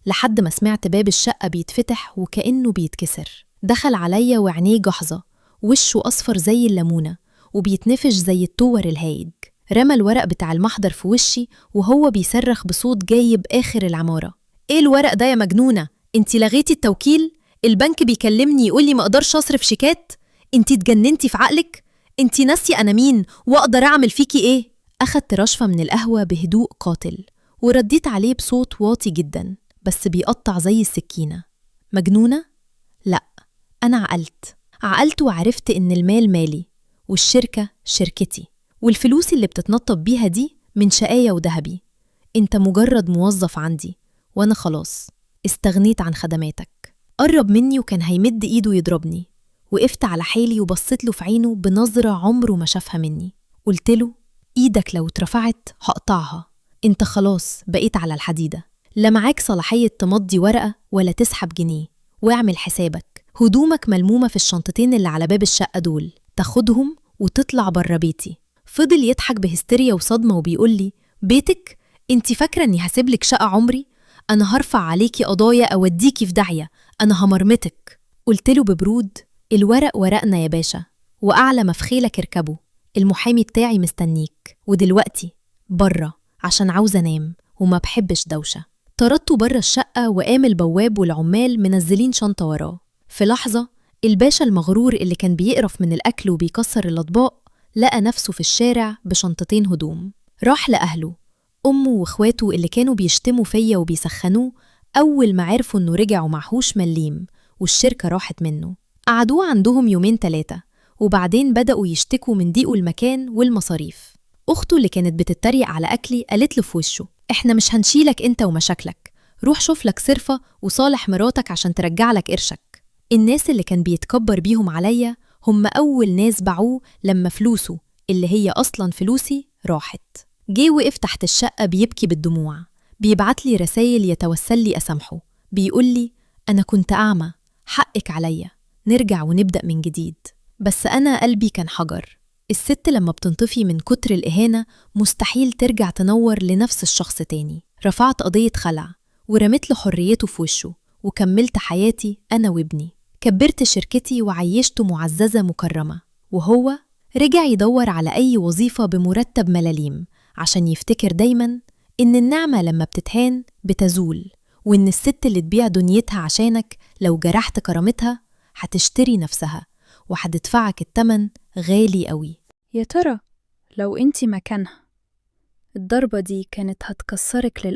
لحد ما سمعت باب الشقة بيتفتح وكأنه بيتكسر. دخل عليا وعينيه جحظة، وشه أصفر زي الليمونة وبيتنفش زي التور الهايج. رمى الورق بتاع المحضر في وشي وهو بيصرخ بصوت جايب آخر العمارة: إيه الورق ده يا مجنونة؟ انتي لغيتي التوكيل؟ البنك بيكلمني يقولي ما أقدرش أصرف شيكات؟ انتي اتجننتي في عقلك؟ انتي ناسية أنا مين وأقدر أعمل فيكي إيه؟ أخدت رشفة من القهوة بهدوء قاتل ورديت عليه بصوت واطي جدا بس بيقطع زي السكينة: مجنونة؟ لأ، أنا عقلت وعرفت إن المال مالي والشركة شركتي والفلوس اللي بتتنطب بيها دي من شقاية وذهبي. انت مجرد موظف عندي وانا خلاص استغنيت عن خدماتك. قرب مني وكان هيمد ايده يضربني. وقفت على حيلي وبصيت له في عينه بنظرة عمره ما شافها مني. قلت له: ايدك لو اترفعت هقطعها. انت خلاص بقيت على الحديدة، لا معاك صلاحية تمضي ورقة ولا تسحب جنيه. واعمل حسابك هدومك ملمومة في الشنطتين اللي على باب الشقة دول، تاخدهم وتطلع بره بيتي. فضل يضحك بهستيريا وصدمة وبيقول لي: بيتك؟ انتي فاكرة اني هسيبلك شقة عمري؟ انا هرفع عليكي قضايا اوديكي في داهية، انا همرمتك. قلت له ببرود: الورق ورقنا يا باشا، واعلى ما في خيلك اركبه، المحامي بتاعي مستنيك، ودلوقتي بره عشان عاوزة انام وما بحبش دوشة. طردته بره الشقة وقام البواب والعمال منزلين شنطة وراه. في لحظة الباشا المغرور اللي كان بيقرف من الأكل وبيكسر الأطباق لقى نفسه في الشارع بشنطتين هدوم. راح لأهله، أمه وإخواته اللي كانوا بيشتموا فيا وبيسخنوه أول ما عرفوا إنه رجع ومعهوش مليم والشركة راحت منه. قعدوه عندهم يومين 3 وبعدين بدأوا يشتكوا من ضيقه المكان والمصاريف. أخته اللي كانت بتتريق على أكلي قالت له في وشه: إحنا مش هنشيلك أنت ومشاكلك، روح شوف لك صرفة وصالح مراتك عشان ترجع لك قرشك. الناس اللي كان بيتكبر بيهم عليا هم أول ناس باعوه لما فلوسه اللي هي أصلاً فلوسي راحت. جه وقف تحت الشقة بيبكي بالدموع، بيبعت لي رسايل يتوسل لي أسامحه، بيقول لي: أنا كنت أعمى، حقك عليا، نرجع ونبدأ من جديد. بس أنا قلبي كان حجر. الست لما بتنطفي من كتر الإهانة مستحيل ترجع تنور لنفس الشخص تاني. رفعت قضية خلع ورميت له حريته في وشه وكملت حياتي أنا وابني. كبرت شركتي وعيشته معززة مكرمة، وهو رجع يدور على أي وظيفة بمرتب ملاليم عشان يفتكر دايماً إن النعمة لما بتتهان بتزول، وإن الست اللي تبيع دنيتها عشانك لو جرحت كرامتها هتشتري نفسها وهتدفعك التمن غالي قوي. يا ترى لو انتي مكانها الضربة دي كانت هتكسرك للأبد؟